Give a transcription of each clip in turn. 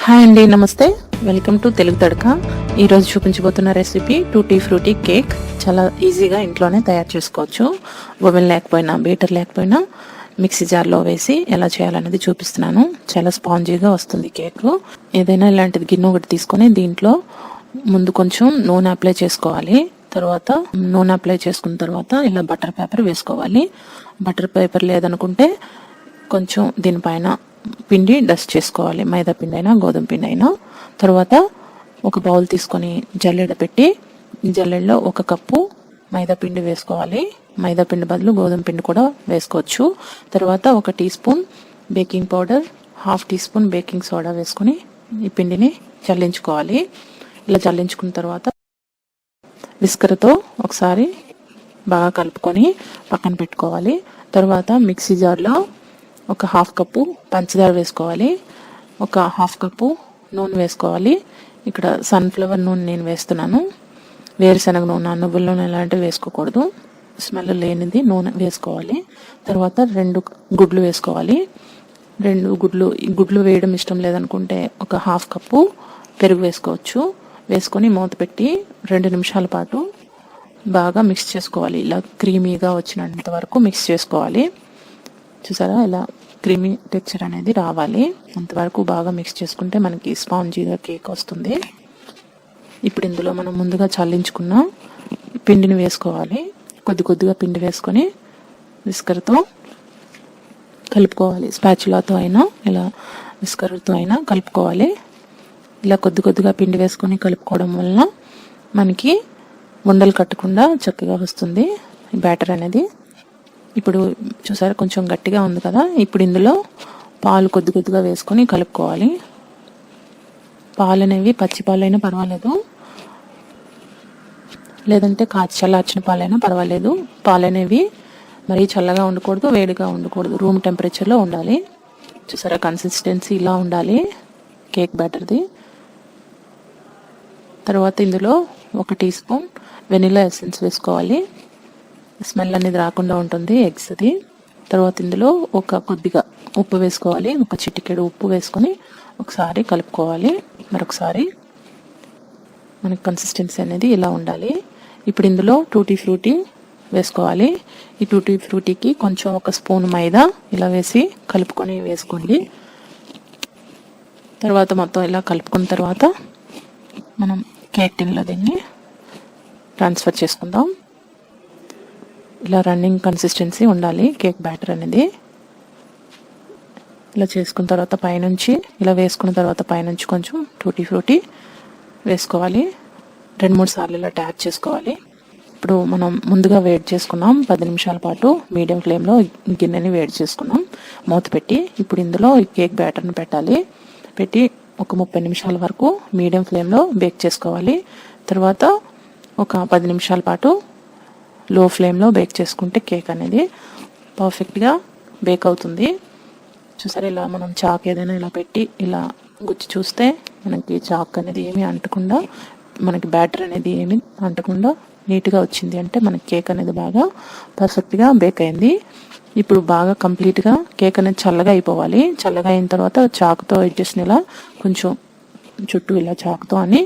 Hi అండి, నమస్తే. Welcome to Telugu Tadaka. ఈరోజు చూపించబోతున్న రెసిపీ టూటీ ఫ్రూటీ కేక్. చాలా ఈజీగా ఇంట్లోనే తయారు చేసుకోవచ్చు. ఓవెన్ లేకపోయినా, బీటర్ లేకపోయినా మిక్సీ జార్లో వేసి ఎలా చేయాలనేది చూపిస్తున్నాను. చాలా స్పాంజీగా వస్తుంది కేక్. ఏదైనా ఇలాంటిది గిన్నె ఒకటి తీసుకొని దీంట్లో ముందు కొంచెం నూనె అప్లై చేసుకోవాలి. తర్వాత నూనె అప్లై చేసుకున్న తర్వాత ఇలా బటర్ పేపర్ వేసుకోవాలి. బటర్ పేపర్ లేదనుకుంటే కొంచెం దీనిపైన పిండి డస్ట్ చేసుకోవాలి. మైదా పిండి అయినా గోధుమ పిండి అయినా. తర్వాత ఒక బౌల్ తీసుకొని జల్లెడ పెట్టి జల్లెడలో 1 కప్పు మైదా పిండి వేసుకోవాలి. మైదా పిండి బదులు గోధుమ పిండి కూడా వేసుకోవచ్చు. తర్వాత 1 teaspoon baking powder, 1/2 teaspoon baking soda వేసుకొని ఈ పిండిని చల్లించుకోవాలి. ఇలా చల్లించుకున్న తర్వాత విస్కర్తో ఒకసారి బాగా కలుపుకొని పక్కన పెట్టుకోవాలి. తర్వాత మిక్సీ జార్లో 1/2 కప్పు పంచదార వేసుకోవాలి. 1/2 కప్పు నూనె వేసుకోవాలి. ఇక్కడ సన్ఫ్లవర్ నూనె నేను వేస్తున్నాను. వేరుశనగ నూనె, నువ్వుల నూనె ఇలాంటివి వేసుకోకూడదు. స్మెల్ లేనిది నూనె వేసుకోవాలి. తర్వాత 2 గుడ్లు వేసుకోవాలి. 2 గుడ్లు వేయడం ఇష్టం లేదనుకుంటే 1/2 కప్పు పెరుగు వేసుకోవచ్చు. వేసుకొని మూత పెట్టి 2 నిమిషాల పాటు బాగా మిక్స్ చేసుకోవాలి. ఇలా క్రీమీగా వచ్చినంత వరకు మిక్స్ చేసుకోవాలి. చూసారా, ఇలా క్రీమీ టెక్స్చర్ అనేది రావాలి. అంతవరకు బాగా మిక్స్ చేసుకుంటే మనకి స్పాంజీగా కేక్ వస్తుంది. ఇప్పుడు ఇందులో మనం ముందుగా చల్లించుకున్న పిండిని వేసుకోవాలి. కొద్దిగా పిండి వేసుకొని విస్కర్తో కలుపుకోవాలి. స్పాచులాతో అయినా ఇలా విస్కర్తో అయినా కలుపుకోవాలి. ఇలా కొద్దిగా పిండి వేసుకొని కలుపుకోవడం వలన మనకి ఉండలు కట్టకుండా చక్కగా వస్తుంది ఈ బ్యాటర్ అనేది. ఇప్పుడు చూసారా, కొంచెం గట్టిగా ఉంది కదా. ఇప్పుడు ఇందులో పాలు కొద్దిగా వేసుకొని కలుపుకోవాలి. పాలు అనేవి పచ్చి పాలైనా పర్వాలేదు, లేదంటే చల్లార్చిన పాలైనా పర్వాలేదు. పాలు అనేవి మరీ చల్లగా ఉండకూడదు, వేడిగా ఉండకూడదు, రూమ్ టెంపరేచర్లో ఉండాలి. చూసారా, కన్సిస్టెన్సీ ఇలా ఉండాలి కేక్ బ్యాటర్ది. తర్వాత ఇందులో 1 టీ స్పూన్ వెనిలా ఎసెన్స్ వేసుకోవాలి. స్మెల్ అనేది రాకుండా ఉంటుంది ఎగ్స్ది. తర్వాత ఇందులో కొద్దిగా ఉప్పు వేసుకోవాలి. 1 చిటికెడు ఉప్పు వేసుకొని ఒకసారి కలుపుకోవాలి. మరొకసారి మనకి కన్సిస్టెన్సీ అనేది ఇలా ఉండాలి. ఇప్పుడు ఇందులో టూటీ ఫ్రూటీ వేసుకోవాలి. ఈ టూటీ ఫ్రూటీకి కొంచెం 1 స్పూన్ మైదా ఇలా వేసి కలుపుకొని వేసుకోండి. తర్వాత మొత్తం ఇలా కలుపుకున్న తర్వాత మనం కేక్ టిన్లో దీన్ని ట్రాన్స్ఫర్ చేసుకుందాం. ఇలా రన్నింగ్ కన్సిస్టెన్సీ ఉండాలి కేక్ బ్యాటర్ అనేది. ఇలా చేసుకున్న తర్వాత పైనుంచి ఇలా వేసుకున్న తర్వాత పైనుంచి కొంచెం టూటీ ఫ్రూటీ వేసుకోవాలి. 2-3 సార్లు ఇలా ట్యాప్ చేసుకోవాలి. ఇప్పుడు మనం ముందుగా వేడి చేసుకున్నాం 10 నిమిషాల పాటు మీడియం ఫ్లేమ్లో గిన్నెని వేడి చేసుకున్నాం మూత పెట్టి. ఇప్పుడు ఇందులో ఈ కేక్ బ్యాటర్ని పెట్టాలి. పెట్టి 30 నిమిషాల వరకు మీడియం ఫ్లేమ్లో బేక్ చేసుకోవాలి. తర్వాత 10 నిమిషాల పాటు లో ఫ్లేమ్లో బేక్ చేసుకుంటే కేక్ అనేది పర్ఫెక్ట్గా బేక్ అవుతుంది. చూసారా, ఇలా మనం చాక్ ఏదైనా ఇలా పెట్టి ఇలా గుచ్చి చూస్తే మనకి చాక్ అనేది ఏమీ అంటకుండా, మనకి బ్యాటర్ అనేది ఏమీ అంటకుండా నీట్గా వచ్చింది అంటే మనకి కేక్ అనేది బాగా పర్ఫెక్ట్గా బేక్ అయింది. ఇప్పుడు బాగా కంప్లీట్గా కేక్ అనేది చల్లగా అయిపోవాలి. చల్లగా అయిన తర్వాత చాకుతో ఎడ్జెస్ని ఇలా కొంచెం చుట్టూ ఇలా చాకుతో అని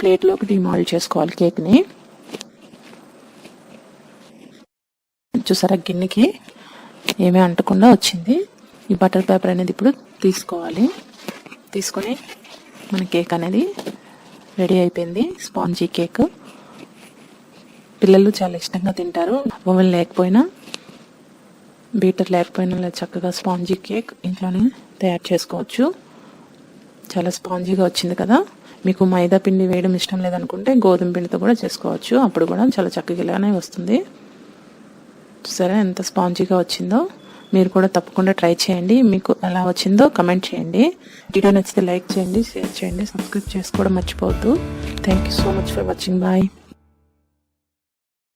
ప్లేట్లోకి డిమాల్డ్ చేసుకోవాలి కేక్ని. చూసారా, గిన్నెకి ఏమీ అంటకుండా వచ్చింది. ఈ బటర్ పేపర్ అనేది ఇప్పుడు తీసుకోవాలి. తీసుకొని మన కేక్ అనేది రెడీ అయిపోయింది. స్పాంజీ కేక్ పిల్లలు చాలా ఇష్టంగా తింటారు. ఓవెన్ లేకపోయినా, బీటర్ లేకపోయినా చక్కగా స్పాంజీ కేక్ ఇంట్లోనే తయారు చేసుకోవచ్చు. చాలా స్పాంజీగా వచ్చింది కదా. మీకు మైదా పిండి వేయడం ఇష్టం లేదనుకుంటే గోధుమ పిండితో కూడా చేసుకోవచ్చు. అప్పుడు కూడా చాలా చక్కగా ఇలానే వస్తుంది. సరే, ఎంత స్పాంజీగా వచ్చిందో మీరు కూడా తప్పకుండా ట్రై చేయండి. మీకు ఎలా వచ్చిందో కమెంట్ చేయండి. వీడియో నచ్చితే లైక్ చేయండి, షేర్ చేయండి, సబ్స్క్రైబ్ చేసుకోవడం మర్చిపోవద్దు. Thank you so much for watching. Bye.